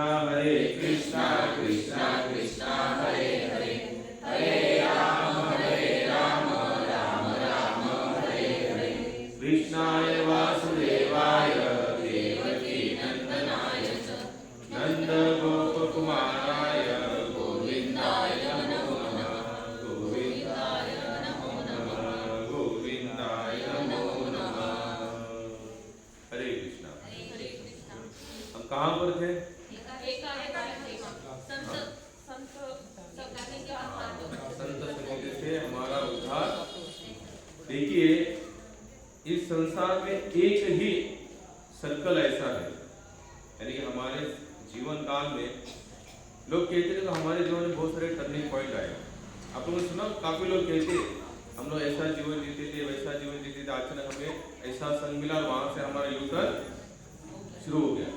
हरे कृष्णा कृष्णा कृष्णा हरे हरे हरे राम राम राम हरे हरे कृष्णाय वासुदेवाय देवकी नंदनाय च नंद गोपकुमाराय गोविंदाय नमो नमः गोविंदाय नमो नमः गोविंदाय नमो नमः। हरे कृष्णा। हम कहाँ पर थे? संत संगति से हमारा उद्धार। देखिए, इस संसार में एक ही सर्कल ऐसा है, यानी कि हमारे जीवन काल में लोग कहते हैं कि हमारे जीवन में बहुत सारे टर्निंग पॉइंट आए। आप लोगों ने सुना, काफी लोग कहते हम लोग ऐसा जीवन जीते थे, वैसा जीवन जीते थे, अचानक हमें ऐसा संग मिला, वहां से हमारा यूटर्न शुरू हो गया।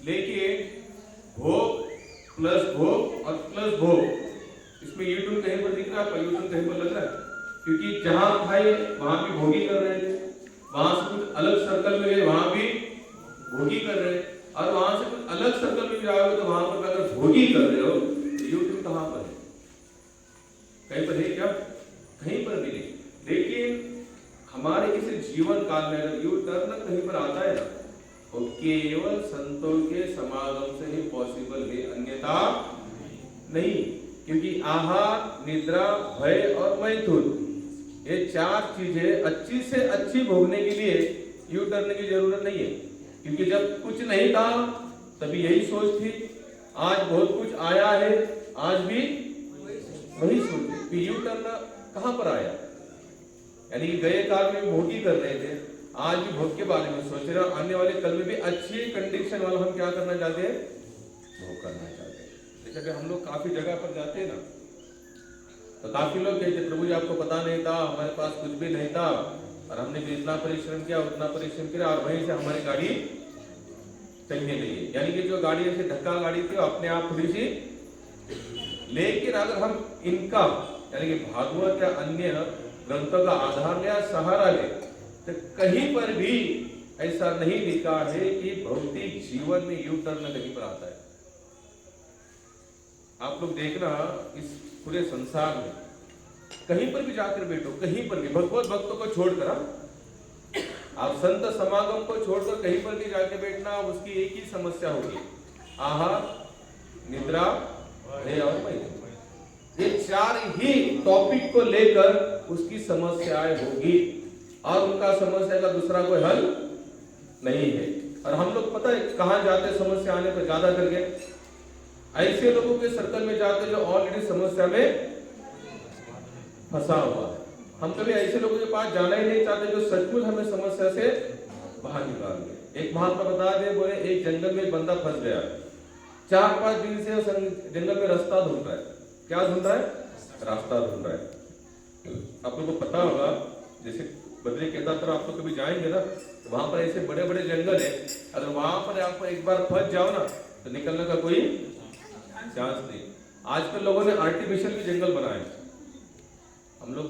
लेकिन भोग प्लस भोग और प्लस भोग, इसमें यूटर्न कहीं पर दिख रहा है, यूटर्न कहीं पर लग रहा है, क्योंकि जहां थे वहां भी भोगी कर रहे थे, वहां से कुछ अलग सर्कल में गए वहां भी भोगी कर रहे हैं, और वहां से कुछ अलग सर्कल में जाओगे तो वहां पर अगर भोगी कर रहे हो तो यूटर्न कहां पर है? कहीं पर है क्या? कहीं पर भी नहीं। लेकिन हमारे किसी जीवन काल में अगर यूटर्न कहीं पर आता है ना, तो केवल संतों के समागम से ही पॉसिबल है, अन्यथा नहीं। क्योंकि आहार, निद्रा, भय और मैथुन, ये चार चीजें अच्छी से अच्छी भोगने के लिए यू टर्न की जरूरत नहीं है। क्योंकि जब कुछ नहीं था तभी यही सोच थी, आज बहुत कुछ आया है आज भी वही सोच है। यू टर्न कहां पर आया? यानी कि गए काल में भोगी कर रहे थे, आज भी भोग के बारे में सोच रहे हैं, आने वाले कल में भी अच्छी कंडीशन वाला हम क्या करना चाहते हैं? भोग करना चाहते हैं। जैसे हम लोग काफी जगह पर जाते हैं ना, तो काफी लोग कहते प्रभु जी आपको पता नहीं था, हमारे पास कुछ भी नहीं था, और हमने भी इतना परिश्रम किया उतना परिश्रम किया, और वहीं से हमारी गाड़ी चलने लगी। यानी कि जो गाड़ी ऐसे धक्का गाड़ी थी अपने आप थोड़ी सी। लेकिन अगर हम इनका यानी कि भागवत या अन्य ग्रंथों का आधार लिया, सहारा ले, तो कहीं पर भी ऐसा नहीं लिखा है कि भौतिक जीवन में यू टर्न कहीं पर आता है। आप लोग देखना, इस पूरे संसार में कहीं पर भी जाकर बैठो, कहीं पर भी भगवत भक्तों को छोड़कर, आप संत समागम को छोड़कर कहीं पर भी जाके बैठना, उसकी एक ही समस्या होगी, आहार, निद्रा, भय और मैथुन। ये चार ही टॉपिक को लेकर उसकी समस्याएं होगी, और उनका समस्या का दूसरा कोई हल नहीं है। और हम लोग पता है कहां जाते समस्या आने पर? ज्यादा करके ऐसे लोगों के सर्कल में जाते जो ऑलरेडी समस्या में फंसा हुआ है। हम कभी ऐसे लोगों के पास जाना ही नहीं चाहते जो सचमुच हमें समस्या से बाहर निकाल दे। एक महात्मा बता दे, बोले एक जंगल में एक बंदा फंस गया, 4-5 दिन से जंगल में रास्ता ढूंढ रहा है। क्या ढूंढ रहा है? रास्ता ढूंढ रहा है। आप लोगों को पता होगा, जैसे बद्री केदार आप लोग कभी जाएंगे ना, वहां पर ऐसे बड़े बड़े जंगल है, अगर वहां पर आप एक बार फंस जाओ ना तो निकलने का कोई चांस नहीं। आजकल लोगों ने आर्टिफिशियल भी जंगल बनाए। हम लोग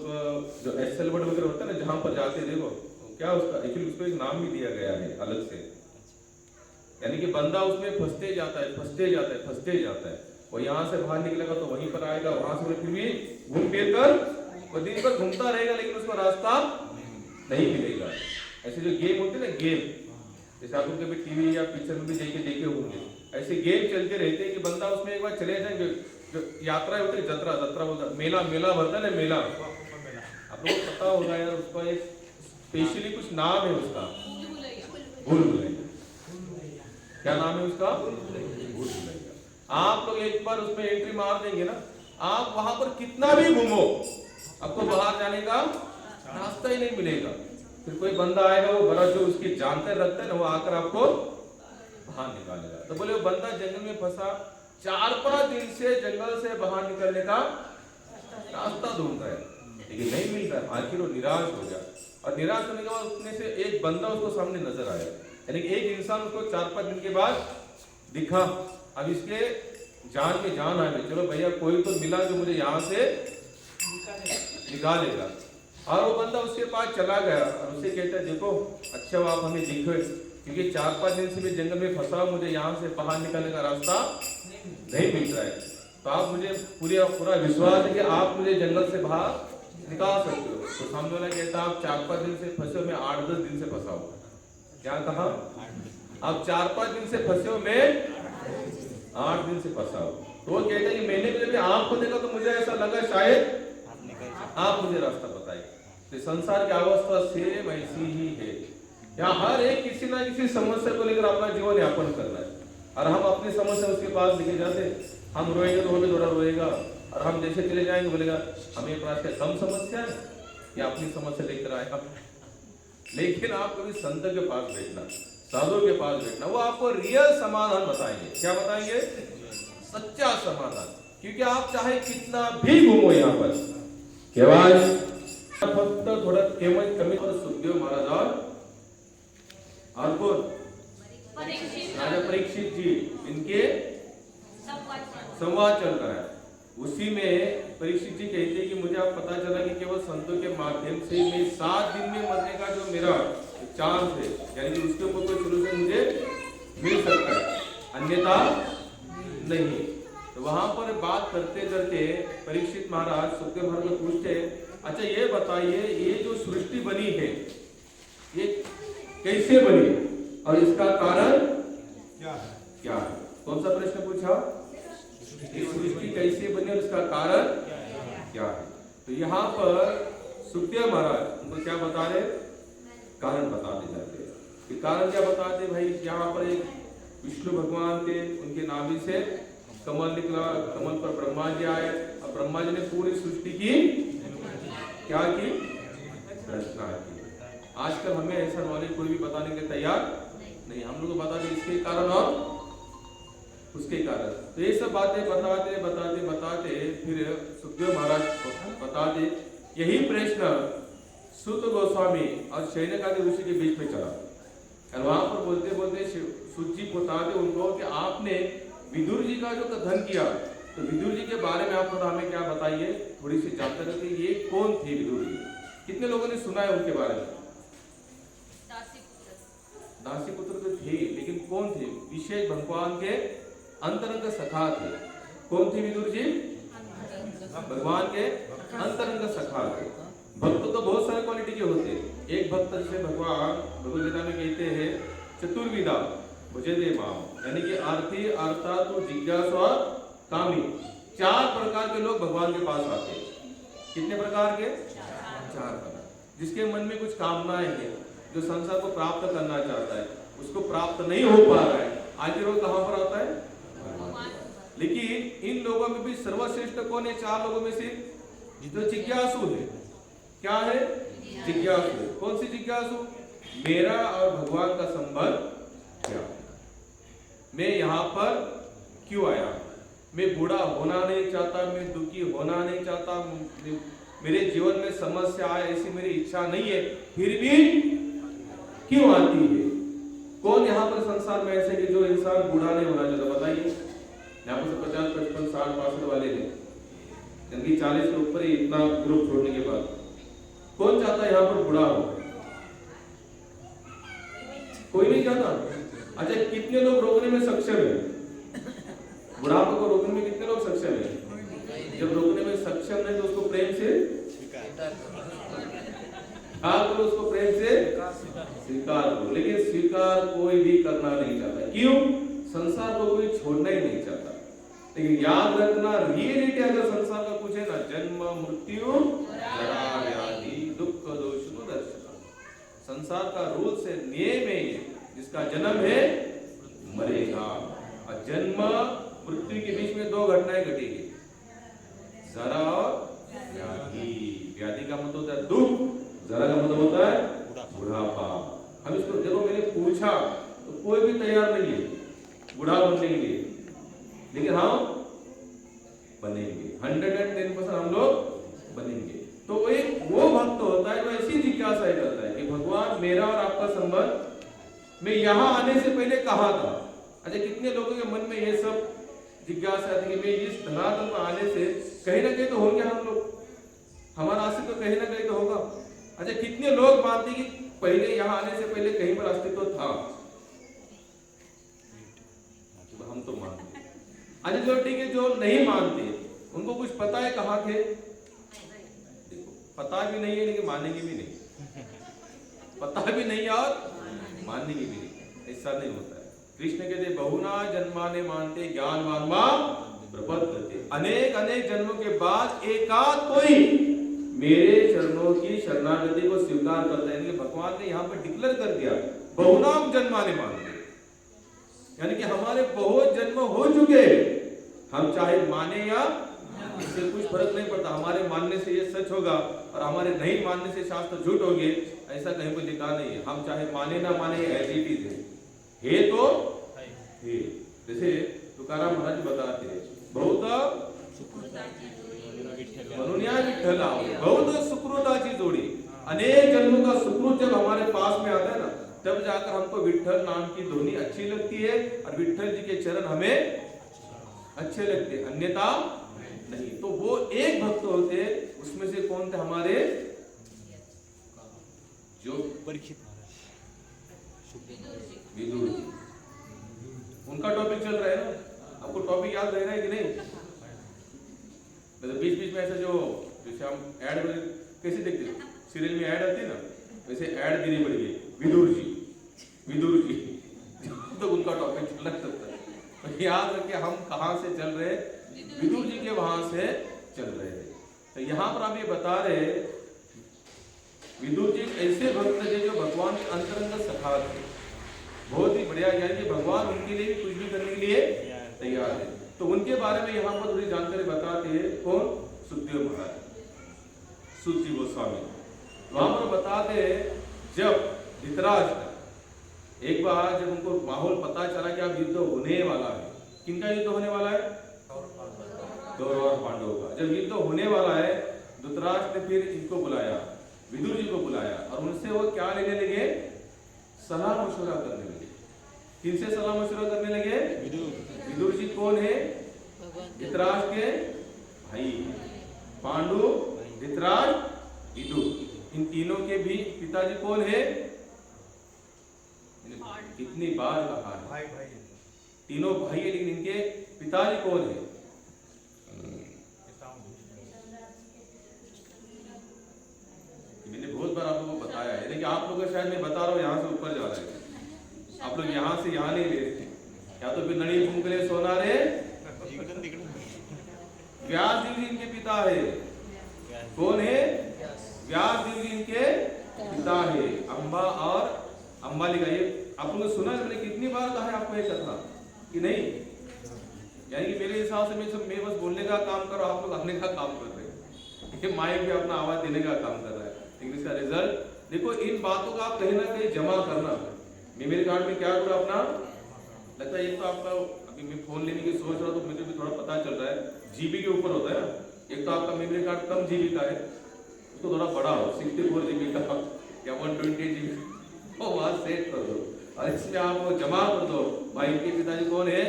जो एल वर्ड वगैरह होता है ना, जहां पर जाते देखो क्या उसका एक्चुअली उसको एक नाम भी दिया गया है अलग से, यानी कि बंदा उसमें फंसते जाता है, फंसते जाता है, फंसते जाता है। वो यहाँ से बाहर निकलेगा तो वहीं पर आएगा, वहां से फिर भी घूम फिर कर वो दिन भर घूमता रहेगा, लेकिन उसको रास्ता नहीं मिलेगा। ऐसे जो गेम होते हैं ना, गेम जैसे आप लोग कभी टीवी या पिक्चर में भी देखे होंगे, ऐसे गेम चलते रहते हैं कि बंदा उसमें एक बार चले जाएंगे। जो यात्रा होती है, जत्रा बोलता है, मेला भरता है ना, मेला आप लोगों को पता होगा यार, उसका एक स्पेशली कुछ नाम है उसका, भूल भुलैया। क्या नाम है उसका? भूल भुलैया। आप लोग एक बार उसमें एंट्री मार देंगे ना, आप वहां पर कितना भी घूमो आपको बाहर जाने का रास्ता ही नहीं मिलेगा। फिर कोई बंदा आएगा, वो बड़ा जो उसकी जानते रखता है ना, वो आकर आपको बाहर निकालेगा। तो बोले वो बंदा जंगल में फंसा, 4-5 दिन से जंगल से बाहर निकलने का रास्ता ढूंढ रहा है, लेकिन नहीं मिल रहा। आखिर वो निराश हो गया, और निराश होने के बाद उसमें से एक बंदा उसको सामने नजर आया, यानी कि एक इंसान उसको 4-5 दिन के बाद दिखा। अब इसके जान में जान आ गई, चलो भैया कोई तो मिला जो मुझे यहाँ से निकालेगा। और वो बंदा उसके पास चला गया और उसे कहता है, देखो अच्छा आप हमें दिखे, क्योंकि 4-5 दिन से मैं जंगल में फंसा, मुझे यहाँ से बाहर निकलने का रास्ता नहीं मिल रहा है। तो आप मुझे पूरा विश्वास है कि आप मुझे जंगल से बाहर निकाल सकते हो। तो सामने वाला कहता आप 4-5 दिन से फंसे हो, मैं 8-10 दिन से फंसा हूँ। क्या कहा? आप 4-5 दिन से फंसे हो, मैं 8 दिन से फंसा हूँ। तो वो कहता है कि मैंने जब आपको देखा तो मुझे ऐसा लगा शायद आप मुझे रास्ता बताए। तो संसार की अवस्था सेम ऐसी ही है। यहाँ हर एक किसी ना किसी समस्या को लेकर अपना जीवन यापन करना है, और हम अपनी समस्या उसके पास लेके जाते। हम रोएंगे तो वो भी थोड़ा रोएगा, और हम जैसे चले जाएंगे बोलेगा हमें पास क्या कम समस्या है, या अपनी समस्या लेकर आएगा। लेकिन आप कभी संत के पास बैठना, साधु के पास बैठना, वो आपको रियल समाधान बताएंगे। क्या बताएंगे? सच्चा समाधान। क्योंकि आप चाहे कितना भी घूमो यहाँ पर, केवल फक्त थोड़ा केवल कमी पर सुखदेव महाराज और कौन? राजा परीक्षित जी, इनके संवाद चल रहा है। उसी में परीक्षित जी कहते हैं कि मुझे अब पता चला कि केवल संतों के माध्यम से मैं 7 दिन में मरने का जो मेरा चांस है, यानी कि उसके ऊपर कोई सोल्यूशन मुझे मिल सकता है, अन्यथा नहीं। तो वहां पर बात करते करते परीक्षित महाराज सुखदेव महाराज को पूछते, अच्छा ये बताइए, ये जो सृष्टि बनी है ये कैसे बनी और इसका कारण क्या है? कौन सा प्रश्न पूछा? ये सृष्टि कैसे बनी और इसका कारण क्या है? तो यहाँ पर सुखदेव महाराज उनको क्या बता रहे? कारण बताते जाते हैं। कि कारण क्या बताते भाई? यहाँ पर एक विष्णु भगवान थे, उनके नाभि से कमल निकला, कमल पर ब्रह्मा जी आए, और ब्रह्मा जी ने पूरी सृष्टि की क्या की? रचना की। आजकल हमें ऐसा नॉलेज कोई भी बताने के तैयार नहीं, हम लोग बता दें इसके कारण और उसके कारण। तो ये सब बातें बताते बताते बताते फिर सुखदेव महाराज बताते, यही प्रश्न सूत गोस्वामी और शैनकादि ऋषि के बीच में चला, और वहां पर बोलते बोलते सूत जी बताते उनको कि आपने विदुर जी का जो कथन किया, तो विदुर जी के बारे में आप थोड़ा हमें क्या बताइए, थोड़ी सी जानकारी। ये कौन थे विदुर जी? कितने लोगों ने सुना है उनके बारे में? दासी पुत्र तो थे, लेकिन कौन थे? विशेष भगवान के अंतरंग सखा थे। कौन थे विदुर जी? भगवान के अंतरंग सखा थे। भक्त तो बहुत सारे क्वालिटी के होते हैं। एक भक्त जिसे भगवान भगवद गीता में कहते हैं चतुर्विधा भुजे दे माम, यानी कि अर्थी, अर्थातु, जिज्ञासु, कामी, 4 प्रकार के लोग भगवान के पास आते हैं। कितने प्रकार के? 4 प्रकार। जिसके मन में कुछ कामनाएं हैं, जो संसार को प्राप्त करना चाहता है, उसको प्राप्त नहीं हो पा रहा है, आखिर वो कहां पर आता है? लेकिन इन लोगों में भी सर्वश्रेष्ठ कौन है? 4 लोगों में से जो जिज्ञासु है। क्या है? जिज्ञासु। कौन सी जिज्ञासु? मेरा और भगवान का संबंध क्या? मैं यहाँ पर क्यों आया? मैं बूढ़ा होना नहीं चाहता, मैं दुखी होना नहीं चाहता, मेरे जीवन में समस्या आए ऐसी मेरी इच्छा नहीं है, फिर भी क्यों आती है? कौन यहाँ पर संसार में ऐसे कि जो इंसान बूढ़ा नहीं होना चाहता? बताइए। यहाँ पर 50, 55, 60, 65 वाले हैं, क्योंकि 40 के ऊपर ही इतना ग्रुप छोड़ने के बाद कौन चाहता है यहाँ पर बूढ़ा हो? कोई नहीं चाहता। अच्छा, कितने लोग रोकने में सक्षम है? बुढ़ापे को रोकने में कितने लोग सक्षम है? जब रोकने में सक्षम नहीं तो उसको प्रेम से तो उसको प्रेम से स्वीकार करो। लेकिन स्वीकार कोई भी करना नहीं चाहता। क्यों? संसार को कोई छोड़ना ही नहीं चाहता। लेकिन याद रखना, रियलिटी अगर संसार का कुछ है ना, जन्म, मृत्यु, जरा, व्याधि, दुख, दोष, दर्शन। संसार का रूल से नियम है, जिसका जन्म है मरेगा, और जन्म मृत्यु के बीच में 2 घटनाएं घटेगी, जरा और व्याधि। व्याधि का मतलब होता है दुख, जरा का मतलब होता है बुढ़ापा। हम इसको देखो, मैंने पूछा तो कोई भी तैयार नहीं है बुढ़ा बनने के लिए, लेकिन हम बनेंगे 110% हम लोग बनेंगे। तो एक वो भक्त होता है जो ऐसी जिज्ञासा करता है कि भगवान मेरा और आपका संबंध, मैं यहाँ आने से पहले कहा था। अच्छा, कितने लोगों के मन में ये सब जिज्ञासा थी कि मैं इस धरातल पर आने से कहीं ना कहीं तो होंगे हम लोग, हमारा अस्तित्व कहीं ना कहीं तो होगा। अच्छा, कितने लोग मानते कि पहले यहाँ आने से पहले कहीं पर अस्तित्व था? अच्छा जो ठीक है, जो नहीं मानते उनको कुछ पता है कहाँ थे? देखो पता भी नहीं है लेकिन मानेंगे भी नहीं, पता भी नहीं और मानेंगे भी नहीं, ऐसा नहीं होता है। कृष्ण कहते बहुना जन्माने मानते ज्ञानवान मां प्रपद्यते, अनेक अनेक जन्मों के बाद एकाध कोई मेरे चरणों की शरणागति को स्वीकार करता है। यानी भगवान ने यहाँ पर डिक्लेयर कर दिया बहुनाम जन्माने मानते, यानी कि हमारे बहुत जन्म हो चुके, हम चाहे माने या इससे कुछ फर्क नहीं पड़ता। हमारे मानने से ये सच होगा और हमारे नहीं मानने से शास्त्र झूठ होंगे, ऐसा कहीं पर लिखा नहीं है। हम चाहे माने ना माने एज इट इज है तो है। जैसे तुकाराम महाराज बताते हैं बहुत मनुनिया विठ्ठला बहुत सुकृताची जोड़ी, अनेक जन्मों का सुकृत जब हमारे पास में आता है ना, तब जाकर हमको विठ्ठल नाम की ध्वनि अच्छी लगती है और विठ्ठल जी के चरण हमें अच्छे लगते हैं, अन्यथा नहीं। तो वो एक भक्त होते, उसमें से कौन थे? हमारे जो परीक्षित विदुर जी, उनका टॉपिक चल रहा है ना, आपको टॉपिक याद रह रहा है कि नहीं? मतलब बीच बीच में ऐसा जो जैसे हम ऐड कैसे देखते हैं, सीरियल में ऐड आती है ना, वैसे ऐड देनी पड़ेगी विदुर जी, विदुर जी तो उनका टॉपिक चल रहा है। तो याद रखिए हम कहाँ से चल रहे, विदुर जी के वहां से चल रहे हैं। तो यहाँ पर आप ये बता रहे विदुर जी ऐसे भक्त थे जो भगवान के अंतरंग सखा थे, बहुत ही बढ़िया, यानी कि भगवान उनके लिए भी कुछ भी करने के लिए तैयार है। तो उनके बारे में यहाँ पर थोड़ी जानकारी बताते हैं। कौन? सुखदेव महाराज, सुत जी गोस्वामी। वहां पर बताते हैं जब धृतराष्ट्र एक बार जब उनको माहौल पता चला कि अब युद्ध होने वाला है, किनका युद्ध होने वाला है? कौरव और पांडवों का। जब युद्ध होने वाला है, धृतराष्ट्र ने फिर इनको बुलाया, विदुर जी को बुलाया और उनसे वो क्या लेने लगे? सलाह मशवरा करने लगे। किनसे सलाह मशवरा करने लगे? विदुर जी कौन है? धृतराष्ट्र के भाई, पांडु, धृतराष्ट्र, विदुर, इन तीनों के भी पिताजी कौन है? कितनी बार कहा है भाई भाई, तीनों भाई है, लेकिन इनके पिताजी कौन है? मैंने बहुत बार आप लोगों को बताया है, लेकिन आप लोगों को शायद मैं बता रहा हूँ यहाँ से ऊपर जा रहा है, आप लोग यहाँ से यहाँ नहीं ले रहे, या तो फिर नड़ी फूंक ले सोना रे। व्यास देव जी इनके पिता है। कौन है? व्यास देव जी इनके पिता है। अंबा और अंबालिका, ये आप लोगों ने सुना है, मैंने कितनी बार कहा है आपको ये कथा कि नहीं? यानी कि मेरे हिसाब से मैं बस बोलने का काम कर रहा हूँ, आप लोग अपने का काम कर रहे हैं, ये माइक भी अपना आवाज देने का काम कर रहा है, लेकिन इसका रिजल्ट देखो। इन बातों का आप कहीं ना कहीं जमा करना। मेमोरी कार्ड में क्या करो अपना, लगता है ये तो आपका, अभी मैं फोन लेने की सोच रहा हूँ तो मुझे भी थोड़ा पता चल रहा है, जीबी के ऊपर होता है ना। एक तो आपका मेमोरी कार्ड कम जीबी का है, तो थोड़ा बड़ा हो 64 जीबी का या 128 जीबी, वो वहां सेट कर दो और इसमें आप जमा कर दो। भाई के पिताजी कौन है?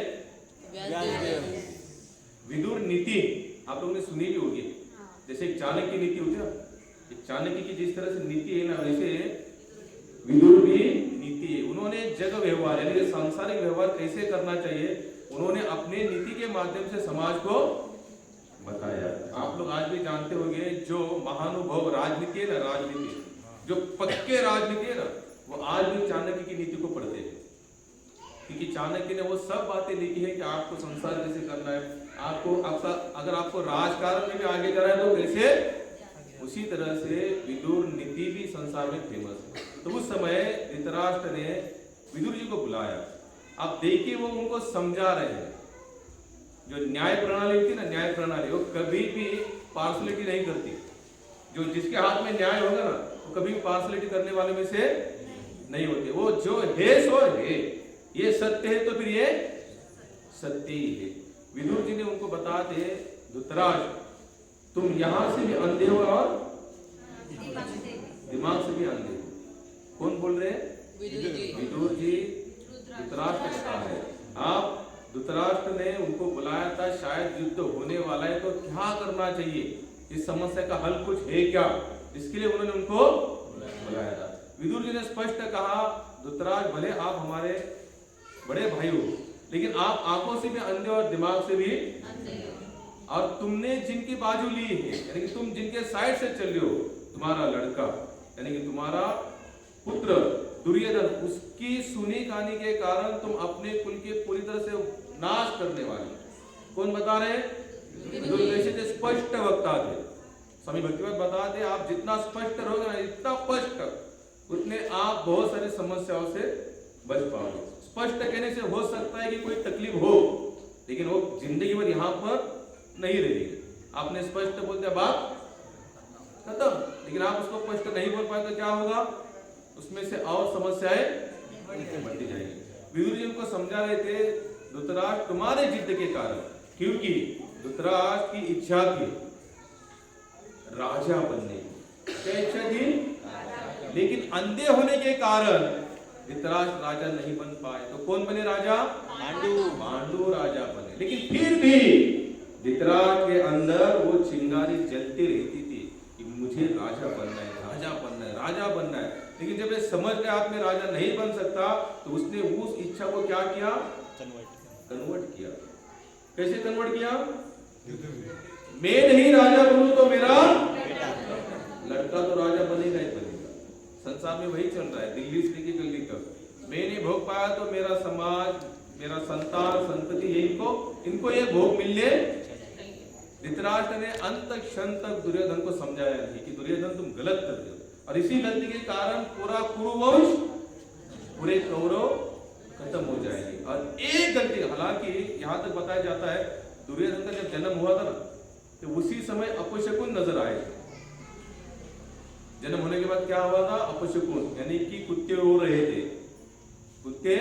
विदुर नीति आप लोगों ने सुनी भी होगी, जैसे एक चाणक्य नीति होती है ना, एक चाणक्य की जिस तरह से नीति है ना, वैसे विदुर भी नीति है। उन्होंने जग व्यवहार यानी कि सांसारिक व्यवहार कैसे करना चाहिए, उन्होंने अपने नीति के माध्यम से समाज को बताया। आप लोग आज भी जानते होंगे जो महानुभव राजनीति है ना, राजनीति जो पक्के राजनीति है ना, वो आज भी चाणक्य की नीति को पढ़ते हैं, क्योंकि चाणक्य ने वो सब बातें लिखी है कि आपको संसार कैसे करना है, आपको आपका अगर आपको राजकारण में भी आगे जाना है तो कैसे, उसी तरह से विदुर नीति भी संसार में फेमस है। तो उस समय धृतराष्ट्र ने विदुर जी को बुलाया। अब देखिए वो उनको समझा रहे हैं, जो न्याय प्रणाली होती है ना, न्याय प्रणाली वो कभी भी पार्शलिटी नहीं करती। जो जिसके हाथ में न्याय होगा ना, वो कभी भी पार्शलिटी करने वाले में से नहीं होते। वो जो है सो है, ये सत्य है तो फिर ये सत्य ही है। विदुर जी ने उनको बताते, धृतराष्ट्र तुम यहां से भी अंधे हो और दिमाग से भी अंधे हो। कौन बोल रहे हैं? विदुर जी धृतराष्ट्र कहा है। आप धृतराष्ट्र ने उनको बुलाया था, शायद युद्ध होने वाला है तो क्या करना चाहिए, इस समस्या का हल कुछ है क्या, इसके लिए उन्होंने उनको बुलाया था। विदुर जी ने स्पष्ट कहा, धृतराष्ट्र भले आप हमारे बड़े भाई हो, लेकिन आप आंखों से भी अंधे और दिमाग से भी अंधे हो। और तुमने जिनकी बाजू ली है, यानी कि तुम जिनके साइड से चल रहे हो, तुम्हारा लड़का यानी कि तुम्हारा पुत्र दुर्योधन, उसकी सुनी कहानी के कारण तुम अपने कुल के पूरी तरह से नाश करने वाले। कौन बता रहे हैं? विदुर स्पष्ट वक्ता थे। स्वामी भक्तिवेदांत बताते आप जितना स्पष्ट रहोगे ना, इतना स्पष्ट, उतने आप बहुत सारी समस्याओं से बच पाओगे। स्पष्ट कहने से हो सकता है कि कोई तकलीफ हो, लेकिन वो जिंदगी भर यहाँ पर नहीं रहेगी। आपने स्पष्ट बोल दिया बात खत्म, लेकिन आप उसको स्पष्ट नहीं बोल पाए तो क्या होगा? उसमें से और समस्याएं बढ़ती जाएगी। विदुर जी उनको समझा रहे थे, धृतराष्ट्र तुम्हारे जिद के कारण, क्योंकि धृतराष्ट्र की इच्छा थी राजा बनने की। क्या इच्छा थी? लेकिन अंधे होने के कारण धृतराष्ट्र राजा नहीं बन पाए। तो कौन बने राजा? पांडु राजा बने। लेकिन फिर भी धृतराष्ट्र के अंदर वो चिंगारी जलती रहती थी कि मुझे राजा बनना है, राजा बनना है, राजा बनना है। लेकिन जब ये समझ गया आप में राजा नहीं बन सकता, तो उसने उस इच्छा को क्या किया? कन्वर्ट किया। कैसे कन्वर्ट किया? मैं नहीं राजा बनूं तो मेरा लड़का तो राजा बनेगा ही बनेगा। संसार में वही चल रहा है, दिल्ली से लेकर दिल्ली तक। मैं नहीं भोग पाया तो मेरा समाज, मेरा संतान संतति इनको ये भोग मिलने। धृतराष्ट्र ने अंत क्षण तक दुर्योधन को समझाया नहीं कि दुर्योधन तुम गलत कर रहे हो, और इसी गलती के कारण पूरा कुरुवंश, पूरे कौरव खत्म हो जाएंगे। और एक गलती, हालांकि यहाँ तक बताया जाता है दुर्योधन का जब जन्म हुआ था ना, तो उसी समय अपशकुन नजर आए थे। जन्म होने के बाद क्या हुआ था? अपशकुन, यानी कि कुत्ते रो रहे थे, कुत्ते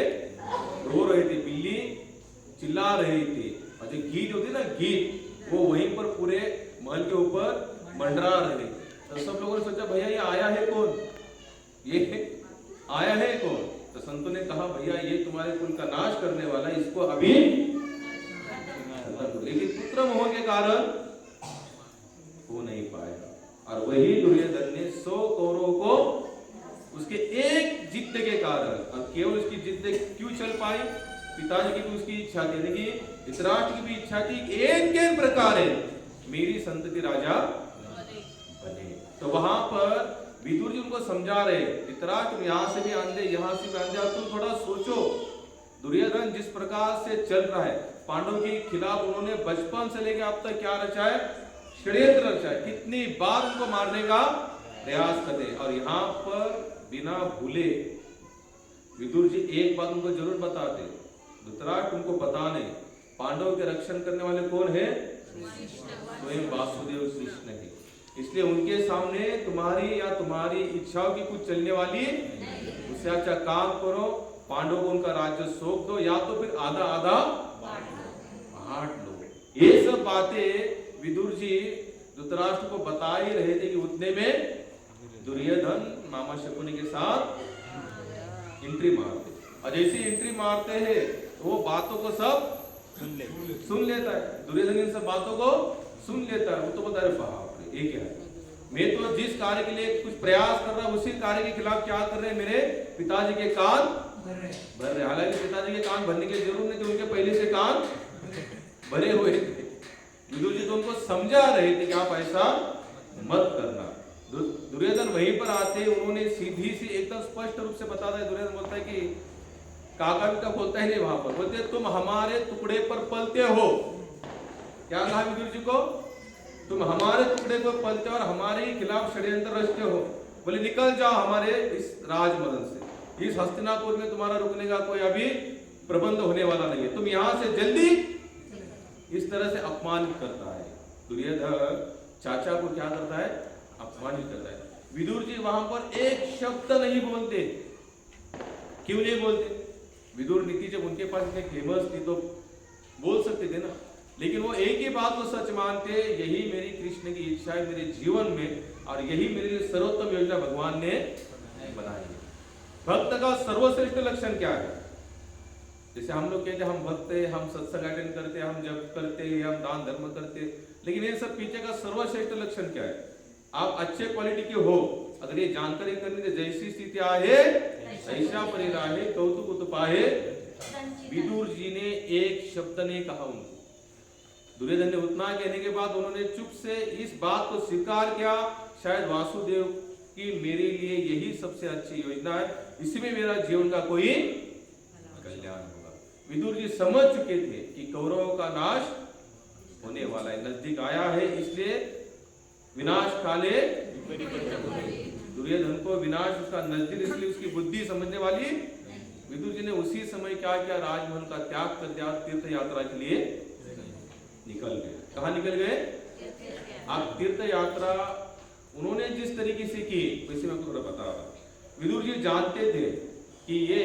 रो रहे थे, बिल्ली चिल्ला रही थी, और जो गीत होती ना गीत, वो वहीं पर पूरे महल के ऊपर मंडरा रहे। तो सब लोगों ने सोचा भैया ये आया है कौन? ये आया है कौन? तो संतों ने कहा भैया ये तुम्हारे कुल का नाश करने वाला, इसको अभी। लेकिन पुत्र मोह के कारण हो नहीं पाएगा। और वही दुर्योधन ने 100 कौरवों को उसके एक जिद के कारण, और केवल उसकी जिद क्यों चल पाई? पिताजी की भी उसकी इच्छा थी, यानी कि धृतराष्ट्र की भी इच्छा थी एक प्रकार मेरी संतति राजा बने। तो वहां पर विदुर जी उनको समझा रहे, धृतराष्ट्र यहाँ से भी अंधे, यहाँ से भी अंधे। और तुम थोड़ा सोचो, दुर्योधन जिस प्रकार से चल रहा है, पांडवों के खिलाफ उन्होंने बचपन से लेकर अब तक क्या रचा है? षड्यंत्र रचा है। कितनी बार उनको मारने का प्रयास करते, और यहाँ पर बिना भूले विदुर जी एक बात उनको जरूर बताते, धृतराष्ट्र उनको बता नहीं, पांडवों के रक्षण करने वाले कौन है? स्वयं वासुदेव कृष्ण है। इसलिए उनके सामने तुम्हारी या तुम्हारी इच्छाओं की कुछ चलने वाली उससे अच्छा काम करो, पांडवों को उनका राज्य सौंप दो, या तो फिर आधा आधा बांट लो। ये सब बातें विदुर जी धृतराष्ट्र को बता ही रहे थे कि उतने में दुर्योधन मामा शकुनी के साथ एंट्री मारते, और जैसे एंट्री मारते हैं वो बातों को सब सुन लेता है। दुर्योधन इन सब बातों को सुन लेता है। वो तो बता रहे बाप रे ये क्या है, मैं तो जिस कार्य के लिए कुछ प्रयास कर रहा हूं उसी कार्य के खिलाफ क्या कर रहे हैं? मेरे पिताजी के कान भर रहे। हालांकि पिताजी के कान भरने की जरूरत नहीं थी, उनके पहले से कान भरे हुए थे। विदुर जी तो उनको समझा रहे थे कि आप ऐसा मत करना। दुर्योधन वहीं पर आते, उन्होंने सीधी सी एकदम स्पष्ट रूप से बता दिया। दुर्योधन बोलता है कि काका भी का बोलता है नहीं, वहां पर बोलते तुम हमारे टुकड़े पर पलते हो। क्या कहा विदुर जी को? तुम हमारे टुकड़े पर पलते हो और हमारे ही खिलाफ षड्यंत्र रचते हो। बोले निकल जाओ हमारे इस राजमहल से, इस हस्तिनापुर में तुम्हारा रुकने का कोई अभी प्रबंध होने वाला नहीं है, तुम यहाँ से जल्दी। इस तरह से अपमानित करता है दुर्योधन, चाचा को क्या करता है? अपमानित करता है। विदुर जी वहां पर एक शब्द नहीं बोलते। क्यों नहीं बोलते? विदुर नीति जब उनके पास इतने फेमस थी तो बोल सकते थे ना, लेकिन वो एक ही बात को सच मानते, यही मेरी कृष्ण की इच्छा है मेरे जीवन में, और यही मेरे लिए सर्वोत्तम योजना भगवान ने बनाई है। भक्त का सर्वश्रेष्ठ लक्षण क्या है? जैसे हम लोग कहते हैं हम भक्त हैं, हम सत्संग अटेंड करते हैं, हम जप करते हैं, हम दान धर्म करते हैं, लेकिन ये सब पीछे का सर्वश्रेष्ठ लक्षण क्या है? आप अच्छे क्वालिटी के हो, अगर ये जानकारी करनी तो जैसी स्थिति आहे ऐसा परिराहे कौतुक उत्पाहे विदुर जी ने एक शब्द नहीं कहा उनको। दुर्योधन ने उतना कहने के बाद उन्होंने चुप से इस बात को स्वीकार किया, शायद वासुदेव की मेरे लिए यही सबसे अच्छी योजना है, इसी में मेरा जीवन का कोई कल्याण होगा। विदुर जी समझ चुके थे कि कौरवों का नाश होने वाला है, नजदीक आया है, इसलिए विनाश काले दुर्योधन को विनाश उसका नजदीक, इसलिए उसकी बुद्धि समझने वाली। विदुर जी ने उसी समय क्या किया, राजमहल का त्याग कर दिया, तीर्थ यात्रा के लिए निकल गए। कहाँ निकल गए? अब तीर्थ यात्रा उन्होंने जिस तरीके से की वैसे मैं आपको थोड़ा बता रहा हूं। विदुर जी जानते थे कि ये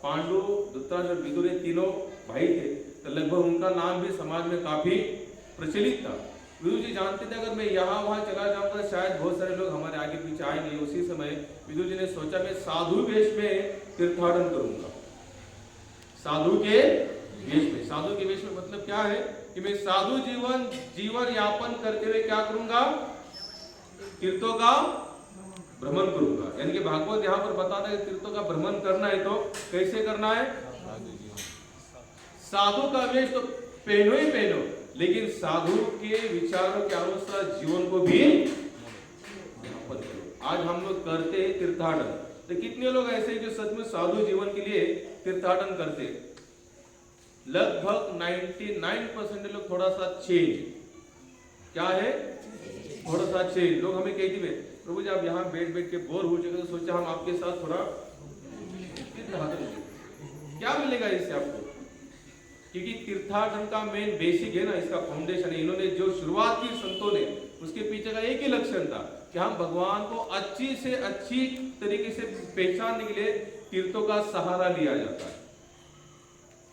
पांडु, धृतराष्ट्र, विदुर ये तीनों भाई थे, तो लगभग उनका नाम भी समाज में काफी प्रचलित था। विदुर जी जानते थे अगर मैं यहाँ वहां चला जाऊंगा शायद बहुत सारे लोग हमारे आगे पीछे आएंगे। उसी समय विदुर जी ने सोचा मैं साधु वेश में तीर्थाटन करूंगा। साधु के वेश में, साधु के वेश में मतलब क्या है कि मैं साधु जीवन यापन करते हुए क्या करूंगा, तीर्थों का भ्रमण करूंगा। यानी कि भागवत यहाँ पर बताता है कि तीर्थों का भ्रमण करना है तो कैसे करना है, साधु का वेश तो पहनो ही पहनो, लेकिन साधु के विचारों के अनुसार जीवन को भी यापन करो। आज हम लोग करते हैं तीर्थाटन, तो कितने लोग ऐसे जो सच में साधु जीवन के लिए तीर्थाटन करते हैं? लगभग 99% लोग थोड़ा सा चेंज, क्या है, थोड़ा सा चेंज। लोग हमें कहते हैं प्रभु जी आप यहाँ बैठ बैठ के बोर हो चुके, तो सोचा हम आपके साथ थोड़ा तीर्थाटन, क्या मिलेगा इससे आपको? क्योंकि तीर्थाटन का मेन बेसिक है ना, इसका फाउंडेशन है। इन्होंने जो शुरुआत की संतों ने, उसके पीछे का एक ही लक्षण था कि हम भगवान को अच्छी से अच्छी तरीके से पहचानने के लिए तीर्थों का सहारा लिया जाता है।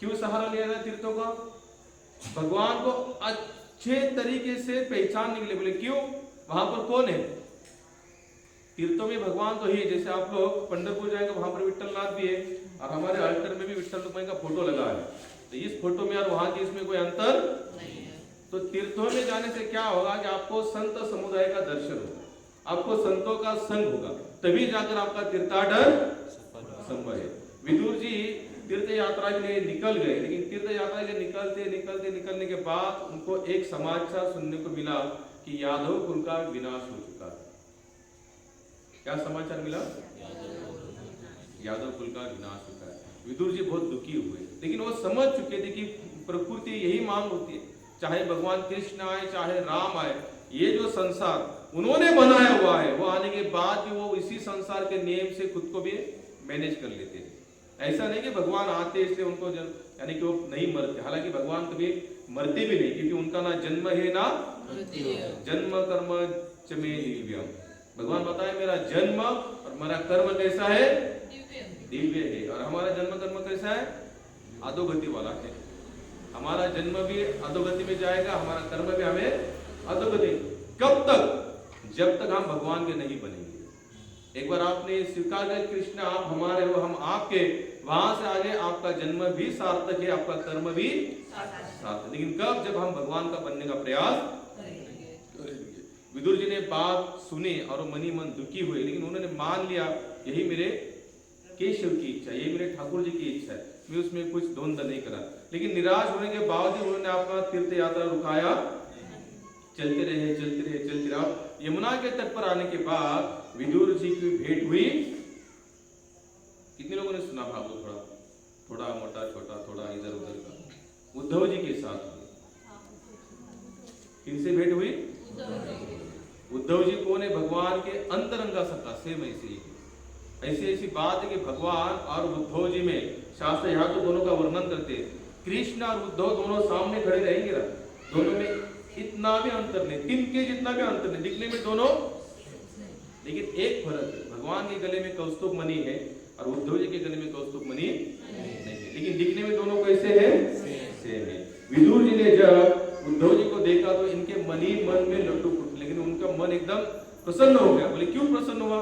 क्यों सहारा लिया जाता है तीर्थों का? भगवान को अच्छे तरीके से पहचानने के लिए। बोले क्यों? वहां पर कौन है? तीर्थों में भगवान तो ही है। जैसे आप लोग पंढरपुर जाएंगे वहां पर विट्ठलनाथ भी है, और हमारे अल्टर में भी विट्ठल रुक्माई का फोटो लगा है, तो इस फोटो में और वहां की इसमें कोई अंतर नहीं है। तो तीर्थों में जाने से क्या होगा कि आपको संत समुदाय का दर्शन होगा, आपको संतों का संग होगा, तभी जाकर आपका तीर्थाटन संभव है। विदुर जी तीर्थ यात्रा के लिए निकल गए, लेकिन तीर्थ यात्रा के निकलने के बाद उनको एक समाचार सुनने को मिला कि यादव कुल का विनाश हो चुका है। क्या समाचार मिला? यादव कुल का विनाश होता है। विदुर जी बहुत दुखी हुए, लेकिन वो समझ चुके थे कि प्रकृति यही मांग होती है, चाहे भगवान कृष्ण आए चाहे राम आए, ये जो संसार उन्होंने बनाया हुआ है, वो आने के बाद भी वो इसी संसार के नियम से खुद को भी मैनेज कर लेते हैं। ऐसा नहीं कि भगवान आते इसलिए उनको यानी कि वो नहीं मरते, हालांकि भगवान कभी मरते भी नहीं, क्योंकि उनका ना जन्म है ना जन्म कर्म चमे दिव्यम। भगवान बताए मेरा जन्म और मेरा कर्म कैसा है, दिव्य है। और हमारा जन्म कर्म कैसा है, अधोगति वाला है। हमारा जन्म भी अधोगति में जाएगा, हमारा कर्म भी हमें अधोगति। कब तक? जब तक हम भगवान के नहीं बनेंगे। एक बार आपने स्वीकार कर कृष्ण आप हमारे हो हम आपके, वहां से आगे आपका जन्म भी सार्थक है, आपका कर्म भी सार्थक। लेकिन कब? जब हम भगवान का बनने का प्रयास करेंगे। विदुर जी ने बात सुनी और मनी मन दुखी हुए, लेकिन उन्होंने मान लिया यही मेरे केशव की इच्छा, यही मेरे ठाकुर जी की इच्छा है, मैं उसमें कुछ द्वंद्व नहीं करा। लेकिन निराश होने के बावजूद उन्होंने अपना तीर्थ यात्रा रुकाया, चलते रहे। यमुना के तट पर आने के बाद विदुर जी की भेंट हुई। कितने लोगों ने सुना भागवत? थोड़ा मोटा छोटा, थोड़ा इधर उधर का। उद्धव जी के साथ हुई। किनसे भेंट हुई? उद्धव जी कौन है? भगवान के अंतरंगा सखा। सेम ऐसी बात है कि भगवान और उद्धव जी में शास्त्र यहाँ तो दोनों का वर्णन करते हैं। कृष्ण और उद्धव दोनों सामने खड़े रहेंगे ना, दोनों में इतना भी अंतर नहीं, तिनके जितना भी अंतर नहीं, दिखने में दोनों, लेकिन एक फर्क है, भगवान के गले में कौस्तुभ मणि है और उद्धव जी के गले में कौस्तुभ मणि नहीं है, लेकिन दिखने में दोनों कैसे है? सेम है। विदुर जी ने जब उद्धव जी को देखा तो इनके मणि मन में लड्डू फूटे, लेकिन उनका मन एकदम प्रसन्न हो गया। बोले क्यों प्रसन्न हुआ?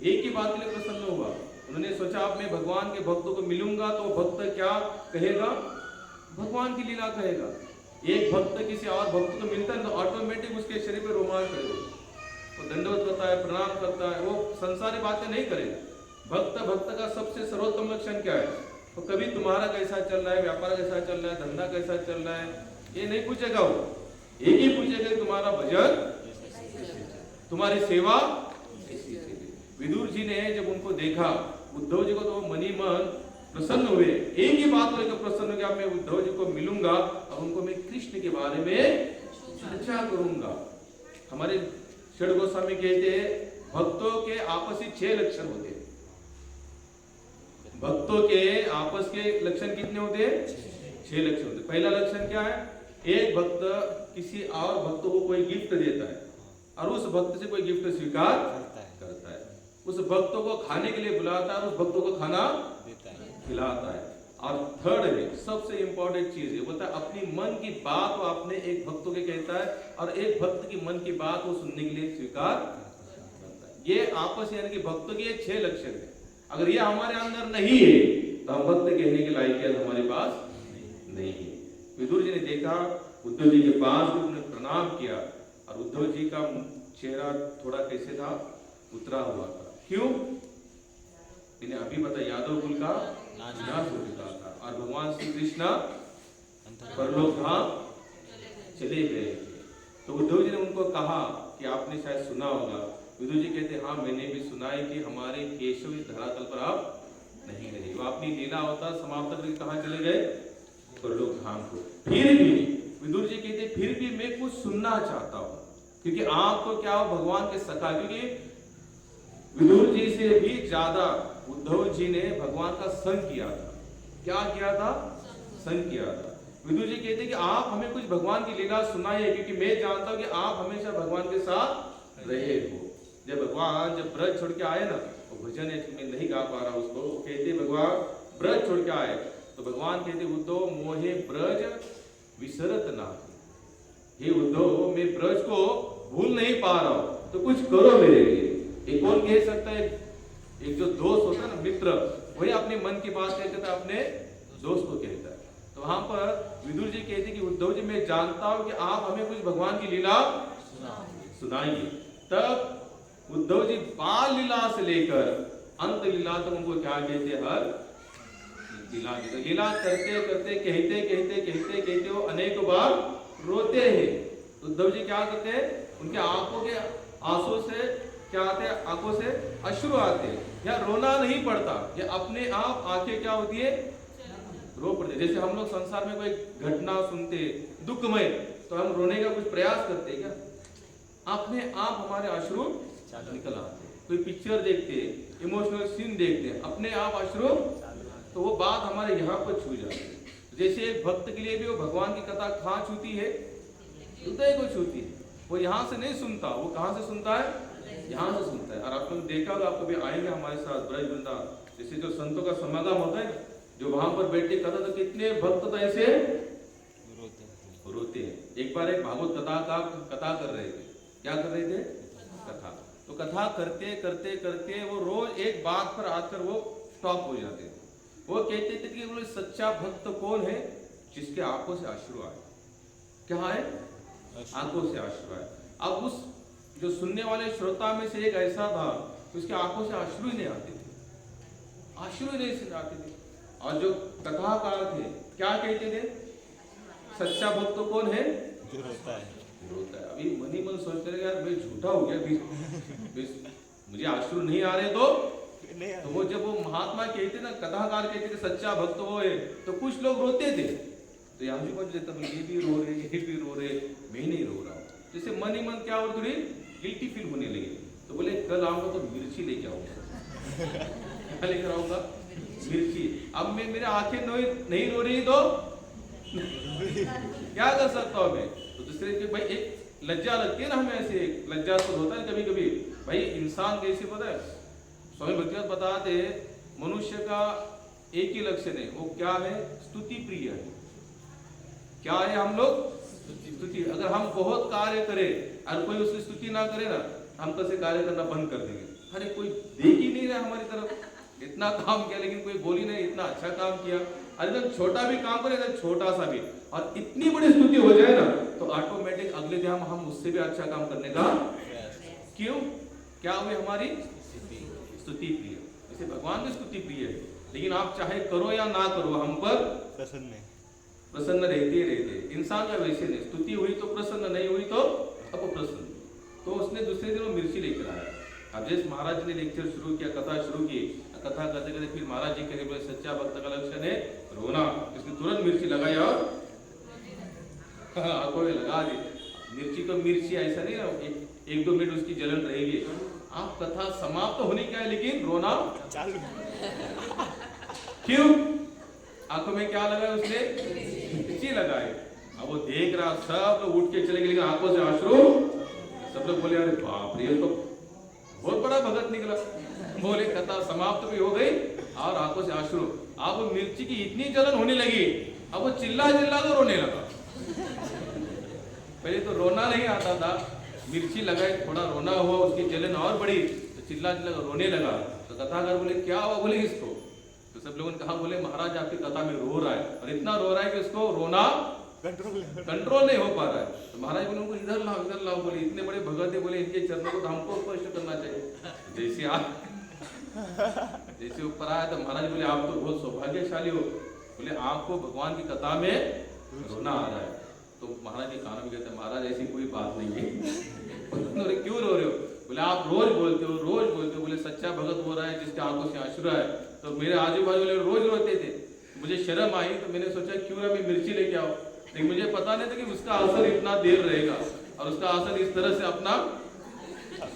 एक ही बात के लिए प्रसन्न हुआ। उन्होंने सोचा अब मैं भगवान के भक्तों को मिलूंगा तो भक्त क्या कहेगा? भगवान की लीला कहेगा। एक भक्त किसी और भक्त को मिलता है तो ऑटोमेटिक उसके शरीर पे रोमांच करेगा, वो दंडवत करता है, प्रणाम करता है, वो संसारी बातें नहीं करेगा। भक्त का सबसे सर्वोत्तम लक्षण क्या है? तो कभी तुम्हारा कैसा चल रहा है, व्यापार कैसा चल रहा है, धंधा कैसा चल रहा है, ये नहीं पूछेगा वो। एक ही पूछेगा कि तुम्हारा भजन, तुम्हारी सेवा। विदुर जी ने जब उनको देखा उद्धव जी को, तो वो मनी मन प्रसन्न हुए। एक ही बात को लेकर प्रसन्न हो गया, मैं उद्धव जी को मिलूंगा और उनको मैं कृष्ण के बारे में चर्चा करूंगा। हमारे षड गोस्वामी कहते हैं भक्तों के आपसी 6 लक्षण होते हैं। भक्तों के आपस के लक्षण कितने होते हैं? 6 लक्षण होते हैं। पहला लक्षण क्या है? एक भक्त किसी और भक्त को कोई गिफ्ट देता है और उस भक्त से कोई गिफ्ट स्वीकार करता है, उस भक्त को खाने के लिए बुलाता है और उस भक्त को खाना खिलाता है। और थर्ड है, सबसे इंपॉर्टेंट चीज है, बोलता है अपनी मन की बात वो अपने एक भक्त के कहता है और एक भक्त की मन की बात वो सुनने के लिए स्वीकार करता है। ये आपस यानी कि भक्तों के 6 लक्षण है। अगर ये हमारे अंदर नहीं है तो हम भक्त कहने के लायक हमारे पास नहीं है। विदुर जी ने देखा उद्धव जी के पास, उन्होंने प्रणाम किया और उद्धव जी का चेहरा थोड़ा कैसे था, उतरा हुआ था। क्यों? इन्हें अभी पता, यादव कुल का नाश हो चुका था और भगवान श्री कृष्ण परलोक धाम चले गए। तो उद्धव जी ने उनको कहा कि आपने शायद सुना होगा। विदुर जी कहते हाँ मैंने भी सुना है कि हमारे केशव इस धरातल पर आप नहीं रहे, वो अपनी लीला अवतार समाप्त करके कहाँ चले गए? परलोक धाम को। फिर भी विदुर जी कहते फिर भी मैं कुछ सुनना चाहता हूँ, क्योंकि आप तो क्या हो भगवान के सखा। क्योंकि विदुर जी से भी ज्यादा उद्धव जी ने भगवान का संग किया था। क्या किया था? संग किया था। विदुर जी कहते कि आप हमें कुछ भगवान की लीला सुनाइए, क्योंकि मैं जानता हूं कि आप हमेशा भगवान के साथ रहे हो। जब भगवान जब ब्रज छोड़ के आए ना, वो भजन मैं नहीं गा पा रहा उसको, वो कहते भगवान ब्रज छोड़ के आए तो भगवान कहते उद्धव मोहे ब्रज विसरत ना, हे उद्धव मैं ब्रज को भूल नहीं पा रहा हूं, तो कुछ करो मेरे लिए। एक कौन कह सकता है? एक जो दोस्त होता है ना, मित्र, वही अपने मन की बात कहता है, अपने दोस्त को कहता है। तो वहां पर विदुर जी कहते कि उद्धव जी मैं जानता हूं कि आप हमें कुछ भगवान की लीला सुनाइए। तब उद्धव जी बाल लीला से लेकर अंत लीला तक उनको क्या कहते? हर लीला कहते। लीला करते करते कहते कहते कहते कहते वो अनेक बार रोते हैं। उद्धव जी क्या करते हैं? उनके आंखों के आंसू से क्या आते हैं? आंखों से अश्रु आते हैं। या रोना नहीं पड़ता, या अपने आप आंखें क्या होती है? रो पड़ते। जैसे हम लोग संसार में कोई घटना सुनते दुखमय, तो हम रोने का कुछ प्रयास करते हैं क्या? अपने आप हमारे अश्रु निकल आते। कोई पिक्चर देखते, इमोशनल सीन देखते, अपने आप अश्रु, तो वो बात हमारे यहाँ पर छू जाती है। जैसे एक भक्त के लिए भी वो भगवान की कथा कहाँ छूती है? हृदय को छूती है। वो यहाँ से नहीं सुनता, वो कहाँ से सुनता है? यहाँ से सुनता है। और आप लोग देखा होगा, आप कभी आएंगे हमारे साथ ब्रज वृंदावन, जैसे जो संतों का समागम होता है, जो वहां पर बैठे कथा, तो कितने भक्त तो ऐसे रोते हैं। एक बार एक भागवत कथा कर रहे थे। क्या कर रहे थे? कथा। तो कथा करते करते करते वो रोज एक बात पर आकर वो स्टॉप हो जाते थे। वो कहते थे कि बोले सच्चा भक्त कौन है? जिसके आंखों से अश्रु आए। क्या है? आंखों से अश्रु आए। अब उस जो सुनने वाले श्रोता में से एक ऐसा था, उसके आंखों से अश्रु ही नहीं आते थे, अश्रु ही नहीं आते थे। और जो कथाकार थे क्या कहते थे? सच्चा भक्त कौन है? जो रोता है। रोता है। अभी मन ही मन सोचते रहे यार मैं झूठा हो गया, मुझे अश्रु नहीं आ रहे तो वो जब वो महात्मा कहते ना, कथाकार कहते कि सच्चा भक्त वो है, तो कुछ लोग रोते थे। तो यहाँ ये भी रो रहे, ये भी रो रहे, मैं नहीं रो रहा हूँ। जैसे मन ही मन क्या हो, थोड़ी गिल्टी फील होने लगी। तो बोले कल आऊंगा तो मिर्ची लेके आऊंगा। क्या लेकर आऊंगा? मिर्ची। अब मैं मेरे आंखें नहीं रो रही तो क्या कर सकता हूँ मैं? तो दूसरे के भाई एक लज्जा लगती है ना, हमें ऐसे लज्जा तो होता है कभी कभी। भाई इंसान कैसे पता है? स्वामी भक्तिनाथ बताते मनुष्य का एक ही लक्षण है, वो क्या है? स्तुति प्रिय है। क्या है? हम लोग स्तुति। अगर हम बहुत कार्य करें और कोई उसकी स्तुति ना करे ना, हम कैसे कार्य करना बंद कर देंगे। अरे कोई देख ही नहीं रहा हमारी तरफ, इतना काम किया लेकिन कोई बोल ही नहीं, इतना अच्छा काम किया। अरे जब छोटा भी काम करे ना, छोटा सा भी, और इतनी बड़ी स्तुति हो जाए ना, तो ऑटोमेटिक अगले दिन हम उससे भी अच्छा काम करने का। क्यों? क्या हुई? हमारी स्तुति प्रिय। जैसे भगवान की स्तुति प्रिय है, लेकिन आप चाहे करो या ना करो हम पर प्रसन्न रहते ही रहते। इंसान का वैसे नहीं, स्तुति हुई तो प्रसन्न, नहीं हुई तो अप्रसन्न। तो उसने दूसरे दिन वो मिर्ची लेकर आया। अब जैसे महाराज ने लेक्चर शुरू किया, कथा शुरू की, कथा करते करते फिर महाराज जी कहे बोले सच्चा भक्त का लक्षण है रोना। इसने तुरंत मिर्ची लगाई और आंखों में लगा दी। मिर्ची तो मिर्ची, ऐसा नहीं ना एक दो मिनट उसकी जलन रहेगी। आप कथा समाप्त होने क्या है लेकिन रोना चालू। क्यों? आंखों में क्या लगाया उसने? मिर्ची लगाई। अब वो देख रहा, सब लोग उठ के चले गए, लेकिन आंखों से अश्रु। सब लोग बोले अरे बाप रे, ये तो बहुत बड़ा भगत निकला। बोले कथा समाप्त भी हो गई और आंखों से अश्रु। अब मिर्ची की इतनी जलन होने लगी, अब वो चिल्ला चिल्ला तो रोने लगा। पहले तो रोना नहीं आता था, मिर्ची लगाई, थोड़ा रोना हुआ, उसकी जलन और बढ़ी तो चिल्ला चिल्ला रोने लगा। तो कथाकार बोले क्या हुआ? बोले इसको। तो सब लोगों ने कहा बोले महाराज आपकी कथा में रो रहा है, और इतना रो रहा है कि उसको रोना कंट्रोल नहीं हो पा रहा है। तो महाराज बोले उनको इधर लाओ। बोले इतने बड़े भगत है, बोले इनके चरणों को तो हमको स्पर्श करना चाहिए। जैसे आप जैसे ऊपर आया तो महाराज बोले आप तो बहुत सौभाग्यशाली हो। बोले आपको भगवान की कथा में रोना आ रहा है। तो महाराज जी कानों में कहते हैं महाराज ऐसी कोई बात नहीं है। क्यों रो रहे हो? बोले आप रोज बोलते हो। बोले सच्चा भगत हो रहा है जिसके आंखों से अश्रु है। तो मेरे आजू बाजू वाले रोज रोते थे, मुझे शर्म आई तो मैंने सोचा क्यों ना मैं मिर्ची लेके आओ। लेकिन मुझे पता नहीं था कि उसका असर इतना देर रहेगा और उसका असर इस तरह से अपना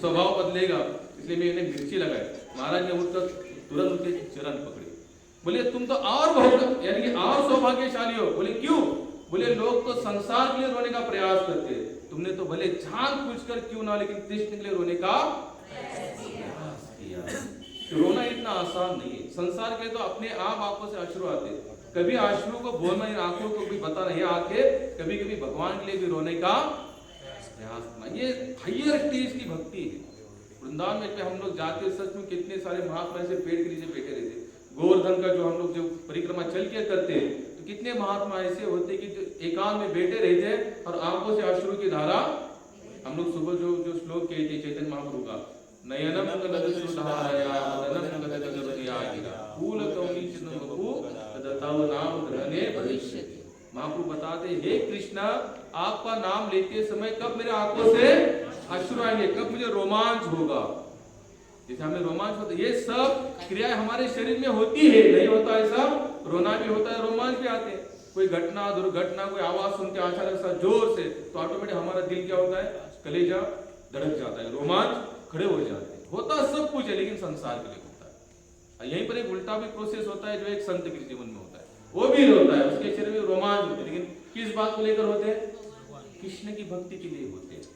स्वभाव बदलेगा, इसलिए मैंने मिर्ची लगाई। महाराज ने उठकर तुरंत उनके चरण पकड़े। बोले तुम तो और बहुत यानी कि और सौभाग्यशाली हो। बोले क्यों? बोले लोग तो संसार के लिए रोने का प्रयास करते, तुमने तो भले जान पूछकर क्यों ना लेकिन कृष्ण के लिए रोने का प्रयास किया। तो रोना इतना आसान नहीं है। संसार के लिए तो अपने आप आंखों से अश्रु आते, कभी अश्रु को बोलना इन आंखों को भी पता नहीं आके कभी कभी भगवान के लिए भी रोने का प्रयास करना, ये हायर स्टेज की भक्ति है। वृंदावन में हम लोग जाते सच में कितने सारे महात्मा ऐसे पेड़ के नीचे बैठे रहते। गोवर्धन का जो हम लोग जो परिक्रमा चल के करते हैं तो कितने महात्मा ऐसे होते कि जो एकांत में बैठे रहते और आंखों से अश्रु की धारा। हम लोग सुबह जो श्लोक कहते चैतन्य महाप्रभु का, नयनम गदश्रुधारया मदनम गदगदगदयागिरा फूलकौनी चिन्नमपु तदताव नाम ग्रहणे भविष्यति। महाप्रभु बताते हे कृष्णा आपका नाम लेते समय कब मेरे आंखों से अश्रु आएंगे, कब मुझे रोमांच होगा। जैसे हमें रोमांच होता है, ये सब क्रियाएं हमारे शरीर में होती है, नहीं होता ऐसा? रोना भी होता है, रोमांच भी आते हैं। कोई घटना दुर्घटना कोई आवाज सुनते अचानक सा जोर से तो ऑटोमेटिक हमारा दिल क्या होता है? कलेजा धड़क जाता है, रोमांच खड़े हो जाते हैं। होता सब कुछ है लेकिन संसार के लिए होता है। यहीं पर एक उल्टा भी प्रोसेस होता है जो एक संत के जीवन में होता है, वो भी होता है, उसके शरीर में रोमांच होते हैं, लेकिन किस बात को लेकर होते हैं? कृष्ण की भक्ति के लिए होते हैं।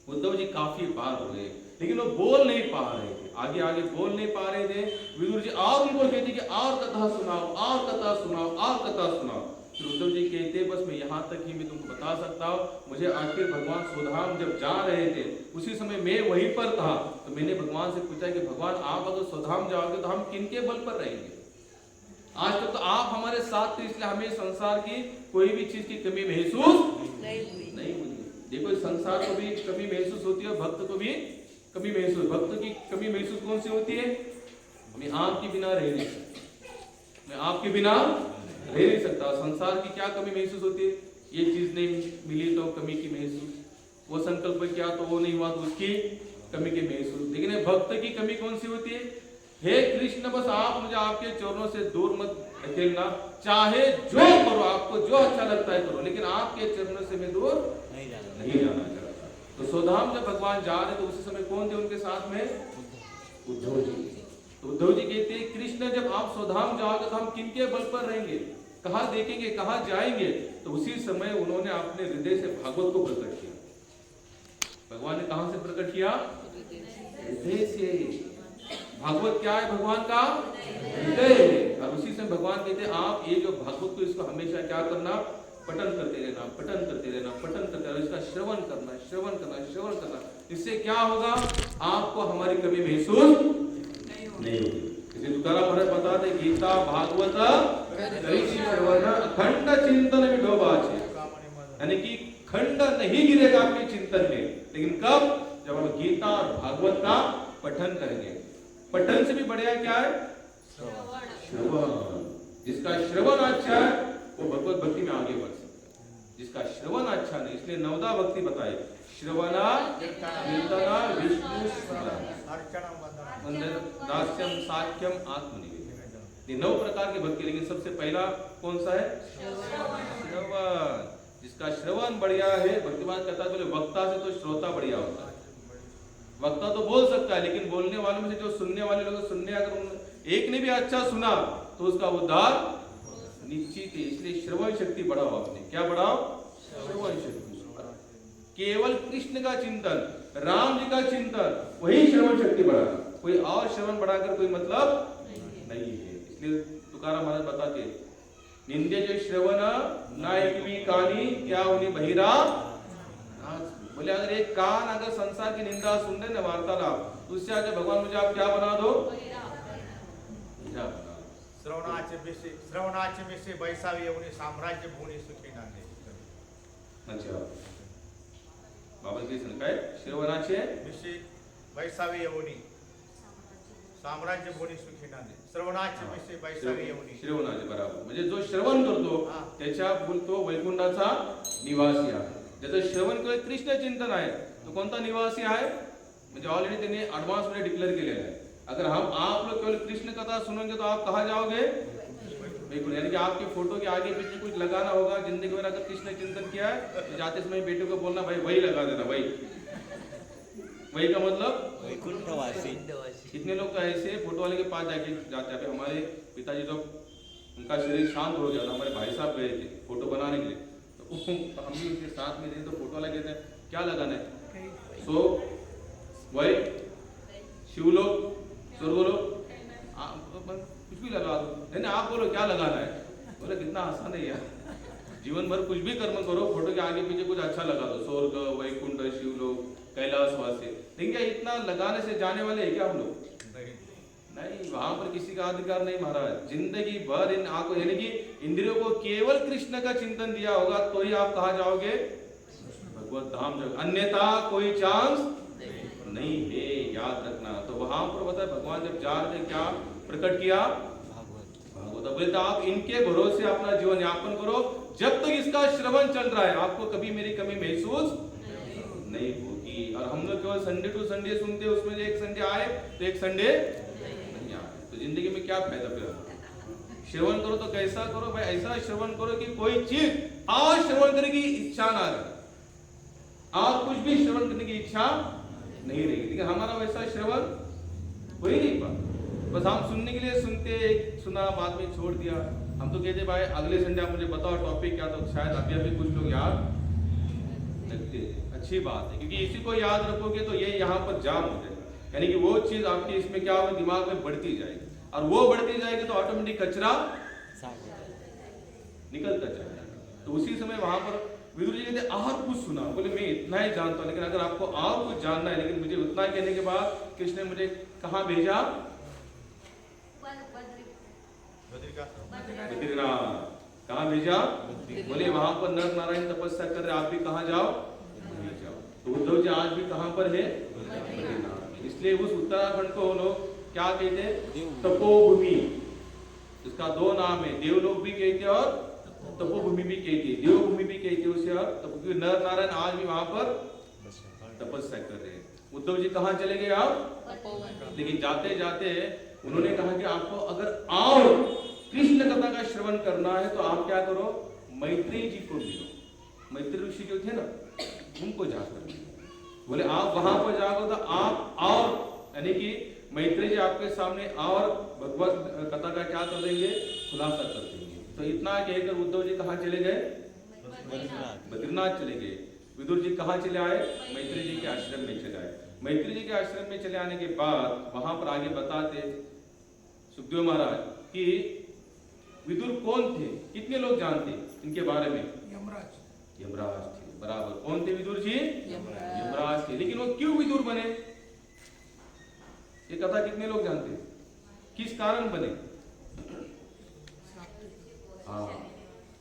उद्धव जी काफी बार हो गए लेकिन वो बोल नहीं पा रहे थे, आगे बोल नहीं पा रहे थे। विदुर जी और उनको कहते कि और कथा सुनाओ, और कथा सुनाओ, और कथा सुनाओ। फिर उद्धव जी कहते बस मैं यहाँ तक ही मैं तुमको बता सकता हूँ। मुझे आखिर भगवान स्वधाम जब जा रहे थे उसी समय मैं वहीं पर था, तो मैंने भगवान से पूछा कि भगवान आप अगर स्वधाम जाओगे तो हम किनके बल पर रहेंगे? आज तक तो आप हमारे साथ थे, इसलिए हमें संसार की कोई भी चीज की कमी महसूस नहीं हुई। देखो इस संसार को भी कमी महसूस होती है, भक्त को भी कमी महसूस। भक्त की कमी महसूस कौन सी होती है? मैं आपके बिना रह नहीं सकता, मैं आपके बिना रह नहीं सकता। संसार की क्या कमी महसूस होती है? ये चीज नहीं मिली तो कमी की महसूस, वो संकल्प किया तो वो नहीं हुआ तो उसकी कमी की महसूस। लेकिन भक्त की कमी कौन सी होती है? हे कृष्ण बस आप मुझे आपके चरणों से दूर मत धकेलना, चाहे जो करो, आपको जो अच्छा लगता है करो, लेकिन आपके चरणों से मैं दूर नहीं जाना चाहता। तो स्वधाम जब भगवान जा रहे तो उसी समय कौन थे उनके साथ में? उद्धव जी। तो उद्धव जी कहते हैं कृष्ण जब आप स्वधाम जाओगे तो हम किनके बल पर रहेंगे, कहाँ देखेंगे, कहाँ जाएंगे? तो उसी समय उन्होंने अपने हृदय से भागवत को प्रकट किया। भगवान ने कहां से प्रकट किया? हृदय से। भागवत क्या है? भगवान का हृदय है। और उसी समय भगवान कहते हैं आप ये जो भागवत को इसको हमेशा क्या करना? पठन करते रहना, पठन करते रहना, पठन करते रहना, इसका श्रवण करना, श्रवण करना, श्रवण करना। इससे क्या होगा? आपको हमारी कमी महसूस नहीं होगी। इसे तुकाराम महाराज बताते गीता भागवत श्रवण अखंड चिंतन विडोबाचे, यानी कि खंड नहीं गिरेगा आपके चिंतन में, लेकिन कब? जब हम गीता और भागवत का पठन करेंगे। पठन से भी बढ़िया क्या है? श्रवण। जिसका श्रवण अच्छा है वो भगवत भक्ति में आगे बढ़ सकता है, जिसका श्रवण अच्छा नहीं, इसलिए नवदा भक्ति बताए, श्रवणा कीर्तना विष्णु स्मरण दास्यम साख्यम आत्मनिवेदन। ये 9 प्रकार की भक्ति, लेकिन सबसे पहला कौन सा है? श्रवण। जिसका श्रवण बढ़िया है, भक्तिवाद कहता है बोले वक्ता से तो श्रोता बढ़िया होता है। वक्ता तो बोल सकता है, लेकिन बोलने वालों में से जो सुनने वाले लोग सुनने, अगर एक ने भी अच्छा सुना तो उसका उद्धार निश्चित है। इसलिए श्रवण शक्ति बढ़ाओ, आपने क्या बढ़ाओ? श्रवण शक्ति। केवल कृष्ण का चिंतन, राम जी का चिंतन, वही श्रवण शक्ति बढ़ाना। कोई और श्रवण बढ़ाकर कोई मतलब नहीं है। इसलिए तुकाराम महाराज बताते, निंदे जो श्रवण नायकवी कानी क्या उन्हें बहिरा। बोले अगर एक कान अगर संसार की निंदा सुन रहे ना वार्तालाप, तो उससे आगे भगवान मुझे आप क्या बना दो? श्रवणाचे विषय बैसावी येऊन साम्राज्य भूनी सुखी नांदे। अच्छा बाबा कृष्ण काय श्रवणाचे विषय बैसावी येऊन साम्राज्य भूनी सुखी नांदे। श्रवणाचे विषय बैसावी येऊन श्रवणाचे बरोबर, म्हणजे जो श्रवण करतो त्याच्या बोलतो वैकुंठाचा निवासी आहे। ज्याचं श्रवण केवळ कृष्ण चिंतन आहे तो कोणता निवासी आहे? म्हणजे ऑलरेडी त्यांनी एडवांस में डिक्लेअर केलेला है। अगर हम आप लोग केवल कृष्ण कथा सुनेंगे तो आप कहाँ जाओगे? बिल्कुल, यानी कि आपके फोटो के आगे पीछे कुछ लगाना होगा। जिंदगी में अगर कृष्ण चिंतन किया है तो जाते समय बेटे को बोलना भाई वही लगा देना, वही वही का मतलब वैकुंठवासी। कितने लोग तो ऐसे फोटो वाले के पास जाके जाते हैं। हमारे पिताजी जब उनका शरीर शांत हो गया था, हमारे भाई साहब गए थे फोटो बनाने के लिए, तो हम भी उनके साथ में थे, तो फोटो वाले कहते हैं क्या लगाना है? सो वही शिवलोक स्वर्गलोक कुछ भी लगा दो। नहीं आप बोलो क्या लगाना है? बोले कितना आसान है यार, जीवन भर कुछ भी कर्म करो, फोटो के आगे पीछे कुछ अच्छा लगा दो, स्वर्ग वैकुंठ शिवलोक कैलाशवासी। लेकिन क्या इतना लगाने से जाने वाले हैं क्या हम लोग? नहीं, वहां पर किसी का अधिकार नहीं महाराज। जिंदगी भर इन आंखों यानी कि इंद्रियों को केवल कृष्ण का चिंतन दिया होगा तो ही आप कहाँ जाओगे? भगवत धाम जाओगे, अन्यथा कोई चांस नहीं है, याद रखना। तो वहां पर बताया भगवान जब जा रहे थे क्या प्रकट किया? भागवत। बोले तो आप इनके भरोसे अपना जीवन यापन करो, जब तक इसका श्रवण चल रहा है आपको कभी मेरी कमी महसूस नहीं होगी। और हम लोग केवल संडे टू संडे सुनते, उसमें एक संडे आए तो एक संडे नहीं आए, तो जिंदगी में क्या फायदा? फिर श्रवण करो तो कैसा करो भाई? ऐसा श्रवण करो कि कोई चीज और श्रवण करने की इच्छा ना रहे, और कुछ भी श्रवण करने की इच्छा नहीं रहेगी। लेकिन हमारा वैसा श्रवण हो ही नहीं पाता, बस हम सुनने के लिए सुनते, सुना बाद में छोड़ दिया। हम तो कहते भाई अगले संडे आप मुझे बताओ टॉपिक क्या, तो शायद अभी कुछ लोग याद रखते हैं। अच्छी बात है, क्योंकि इसी को याद रखोगे तो ये यहाँ पर जाम हो जाएगा, यानी कि वो चीज आपकी इसमें क्या होगी? दिमाग में बढ़ती जाएगी, और वो बढ़ती जाएगी तो ऑटोमेटिक कचरा निकलता जाएगा। तो उसी समय वहां पर विदुर जी कहते और कुछ सुना। बोले मैं इतना ही जानता हूं, लेकिन अगर आपको और कुछ जानना है, लेकिन मुझे उतना कहने के बाद कृष्ण ने मुझे कहाँ भेजा? बद्रीनाथ। कहाँ भेजा? बोले वहां पर नर नारायण तपस्या कर रहे, आप भी कहाँ जाओ? जाओ। तो उद्धव जी आज भी कहाँ पर है? बद्रीनाथ। इसलिए उस उत्तराखंड को लोग क्या कहते हैं? तपोभूमि। इसका 2 नाम है, देवलोक भी कहते हैं और तपोभूमि भी कहती है, देवभूमि भी कहती है उसे। और नर नारायण आज भी वहां पर तपस्या कर रहे हैं। उद्धव जी कहाँ चले गए आप? लेकिन जाते जाते उन्होंने कहा कि आपको अगर और कृष्ण कथा का श्रवण करना है तो आप क्या करो? मैत्री जी को मिलो। मैत्री ऋषि जो थे ना, उनको जाकर बोले आप वहां पर जाओगे तो आप और यानी कि मैत्री जी आपके सामने और भगवत कथा का क्या कर देंगे? खुलासा कर देंगे। तो इतना कहकर उद्धव जी कहाँ चले गए? बद्रीनाथ चले गए। विदुर जी कहाँ चले आए? मैत्री जी के आश्रम में चले आए। मैत्री जी के आश्रम में चले आने के बाद वहां पर आगे बताते सुखदेव महाराज कि विदुर कौन थे, कितने लोग जानते इनके बारे में? यमराज थे, बराबर। कौन थे विदुर जी? यमराज थे। लेकिन वो क्यों विदुर बने, ये कथा कितने लोग जानते? किस कारण बने? हाँ,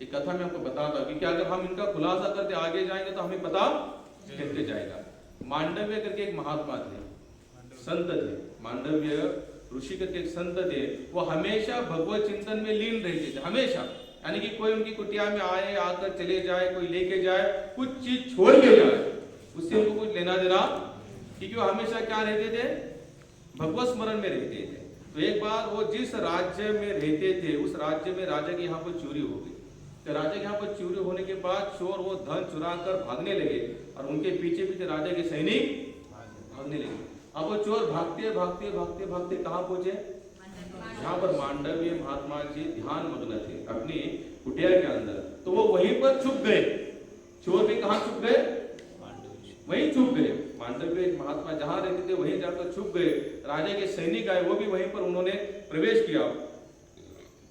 एक कथा में आपको बताता हूं, क्योंकि अगर हम इनका खुलासा करते आगे जाएंगे तो हमें पता चलते जाएगा। मांडव्य करके एक महात्मा थे, संत थे। मांडव्य ऋषि करके एक संत थे, वो हमेशा भगवत चिंतन में लीन रहते थे, हमेशा। यानी कि कोई उनकी कुटिया में आए, आकर चले जाए, कोई लेके जाए, कुछ चीज छोड़ के जाए, उससे उनको कुछ लेना देना, क्योंकि वो हमेशा क्या रहते थे, भगवत स्मरण में रहते थे। तो एक बार वो जिस राज्य में रहते थे, उस राज्य में राजा के यहाँ पर चोरी हो गई। तो राजा के यहाँ पर चोरी होने के बाद चोर वो धन चुरा कर भागने लगे, और उनके पीछे पीछे राजा के सैनिक भागने लगे। अब वो चोर भागते भागते भागते भागते कहाँ पहुंचे, जहाँ पर मांडव्य महात्मा जी ध्यान मग्न थे अपनी कुटिया के अंदर। तो वो वहीं पर छुप गए, चोर भी कहाँ छुप गए, वहीं छुप गए। मांडव्य महात्मा जहां रहते थे वहीं जाकर छुप गए। राजा के सैनिक आए, वो भी वहीं पर उन्होंने प्रवेश किया।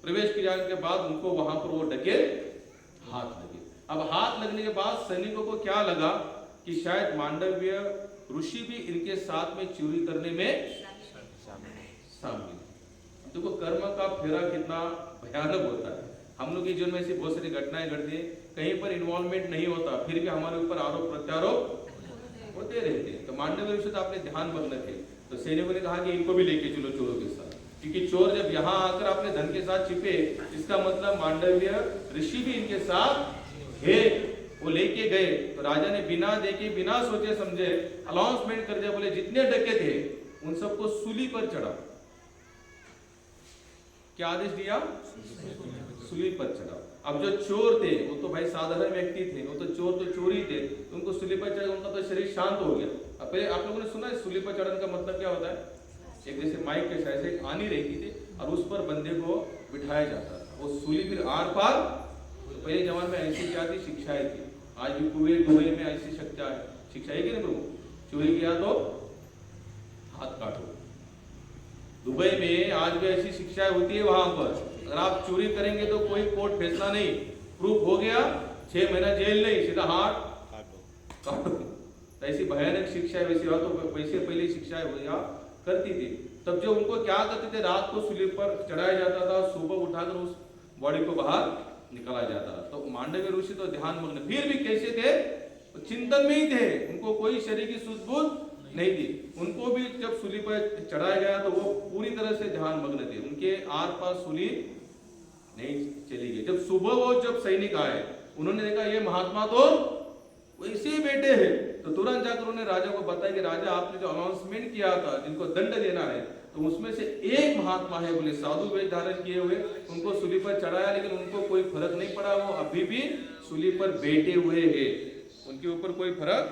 प्रवेश किया के बाद उनको वहां पर वो डके हाथ लगे। अब हाथ लगने के बाद सैनिकों को क्या लगा कि शायद मांडव्य ऋषि भी इनके साथ में चोरी करने में शामिल। देखो कर्म का फेरा कितना भयानक होता है। हम लोग के जीवन में ऐसी बहुत सारी घटनाएं घटती है, कहीं पर इन्वॉल्वमेंट नहीं होता, फिर भी हमारे ऊपर आरोप प्रत्यारोप होते रहते हैं। तो मांडव्य ऋषि तो अपने ध्यान मग्न थे, तो सैनिकों ने कहा कि इनको भी लेके चलो चोरों के साथ, क्योंकि चोर जब यहाँ आकर अपने धन के साथ छिपे, इसका मतलब मांडव्य ऋषि भी इनके साथ है। वो लेके गए तो राजा ने बिना देखे बिना सोचे समझे अनाउंसमेंट कर दिया, बोले जितने डके थे उन सबको सूली पर चढ़ा। क्या आदेश दिया, सूली पर चढ़ा। अब जो चोर थे वो तो भाई साधारण व्यक्ति थे, वो तो चोर तो चोरी थे, तो उनको सूली पर चढ़ा, उनका तो शरीर शांत हो गया। अब पहले आप लोगों ने सुना है सूली पर चढ़ने का मतलब क्या होता है, एक जैसे माइक के साइड से आनी रहती थी और उस पर बंदे को बिठाया जाता था, वो सूली फिर आर पार। तो पहले जमाने में ऐसी क्या थी, शिक्षाएं थी। आज भी कुवैत दुबई में ऐसी शिक्षा है, शिक्षा है कि नहीं प्रभु, चोरी किया तो हाथ काटो। दुबई में आज भी ऐसी शिक्षाएं होती है। वहां पर अगर आप चोरी करेंगे तो कोई कोर्ट फैसला नहीं, प्रूफ हो गया 6 महीना जेल नहीं, सीधा हाथ काटो। तो ऐसी भयानक शिक्षा है। वैसे तो वैसे पहले शिक्षाएं हुआ करती थी। तब जो उनको क्या करते थे, रात को सूली पर चढ़ाया जाता था, सुबह उठाकर उस बॉडी को बाहर निकाला जाता। तो मांडव्य ऋषि तो ध्यान मग्न, फिर भी कैसे थे, चिंतन में ही थे, उनको कोई शरीर की सुध नहीं थी। उनको भी जब सूली पर चढ़ाया गया तो वो पूरी तरह से ध्यान मग्न थे, उनके आर पार सूली नहीं चली गई। जब सुबह वो जब सैनिक आए, उन्होंने देखा ये महात्मा तो वैसे ही बैठे हैं, तो तुरंत जाकर उन्होंने राजा को बताया कि राजा आपने जो अनाउंसमेंट किया था जिनको दंड देना है, तो उसमें से एक महात्मा है, बोले साधु वेश धारण किए हुए, उनको सूली पर चढ़ाया, लेकिन उनको कोई फर्क नहीं पड़ा, वो अभी भी सूली पर बैठे हुए हैं, उनके ऊपर कोई फर्क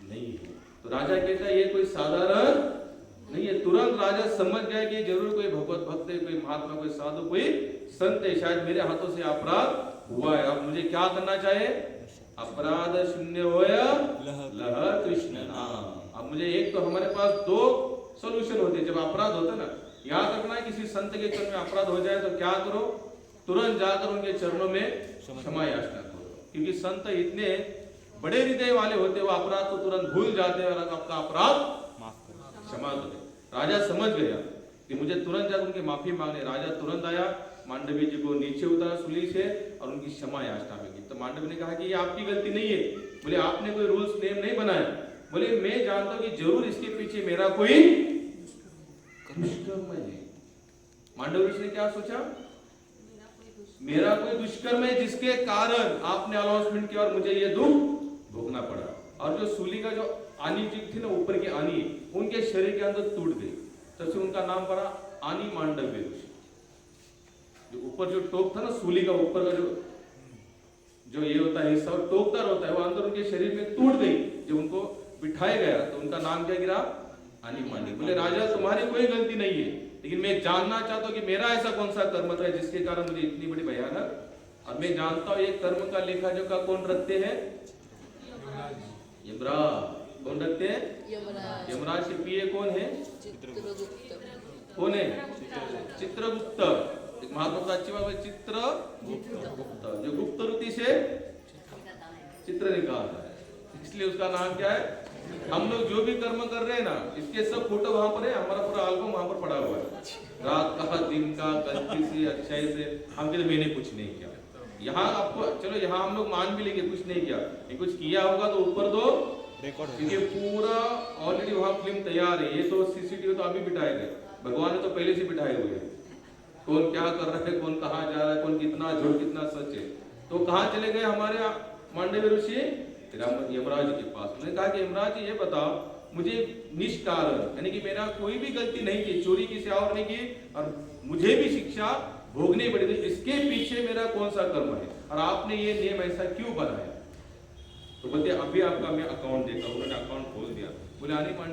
नहीं है। तो राजा कहता है ये कोई साधारण नहीं है। तुरंत राजा समझ गया कि जरूर कोई भगवत भक्त है, कोई महात्मा, कोई साधु, कोई संत है, शायद मेरे हाथों से अपराध हुआ है। अब मुझे क्या करना चाहिए, अपराध शून्य होया लह कृष्ण नाम। अब मुझे एक तो हमारे पास 2 सोल्यूशन होते हैं जब अपराध होता है ना। याद रखना है किसी संत के चरण में अपराध हो जाए तो क्या करो, तुरंत जाकर उनके चरणों में क्षमा याचना करो, क्योंकि संत इतने बड़े हृदय वाले होते, वो अपराध को तुरंत भूल जाते हैं और आपका अपराध क्षमा कर दे। राजा समझ गया कि मुझे तुरंत जाकर उनकी माफी मांगने। राजा तुरंत आया, मांडवी जी को नीचे उतारा सूली से और उनकी क्षमा याचना में की। तो मांडवी ने कहा कि ये आपकी गलती नहीं है। बोले आपने कोई रूल्स नेम नहीं बनाया। बोले मैं जानता हूं कि जरूर इसके पीछे मेरा कोई दुष्कर्म है। मांडवी ने क्या सोचा, मेरा कोई दुष्कर्म है जिसके कारण आपने अनाउंसमेंट किया और मुझे ये दुख भोगना पड़ा। और जो सूली का जो आनी थी ना, ऊपर की आनी, उनके शरीर के अंदर टूट गई, तब से उनका नाम पड़ा आनी मांडव्य ऋषि। जो ऊपर जो टोक था ना, सूली का ऊपर का जो ये होता है हिस्सा, टोकदार होता है, वो अंदर उनके शरीर में टूट गई। जब उनको बिठाया गया तो उनका नाम क्या गिरा, आनी मांडव्य। बोले राजा तुम्हारी कोई गलती नहीं है, लेकिन मैं जानना चाहता हूँ कि मेरा ऐसा कौन सा कर्म था जिसके कारण मुझे इतनी बड़ी भयानक, और मैं जानता हूँ ये कर्म का लेखा जोखा कौन रखते हैं, यमराज। कौन रखते हैं, यमराज के पीए कौन है, कौन है, चित्रगुप्त। एक महात्मा का अच्छी बात है, चित्रगुप्त, जो गुप्त रीति से चित्र निकालता है, इसलिए उसका नाम क्या है। हम लोग जो भी कर्म कर रहे हैं ना, इसके सब फोटो वहां पर है, हमारा पूरा एल्बम वहां पर पड़ा हुआ है, रात का, दिन का, गलती से, अच्छाई से। हम कहते मैंने कुछ नहीं किया। यहाँ आपको चलो यहाँ हम लोग मान भी लेंगे कुछ नहीं किया, ये कुछ किया होगा तो ऊपर दो रिकॉर्ड, क्योंकि पूरा ऑलरेडी वहां फिल्म तैयार है। ये तो सीसीटीवी तो अभी बिठाए गए, भगवान ने तो पहले से बिठाए हुए हैं, कौन क्या कर रहा है, कौन कहाँ जा रहा है, कौन कितना झूठ कितना सच है। तो कहाँ चले गए हमारे मांडव्य ऋषि? यमराज के पास। उन्होंने कहा कि यमराज ये बताओ, मुझे निष्कारण यानी कि मेरा कोई भी गलती नहीं की, चोरी किसी और नहीं की, और मुझे भी शिक्षा भोगनी पड़ी, थी इसके पीछे मेरा कौन सा कर्म है और आपने ये नियम ऐसा क्यों बनाया? तो बोलते अभी आपका मैं अकाउंट देता हूँ। उन्होंने अकाउंट खोल दिया। बोले अरे पांडव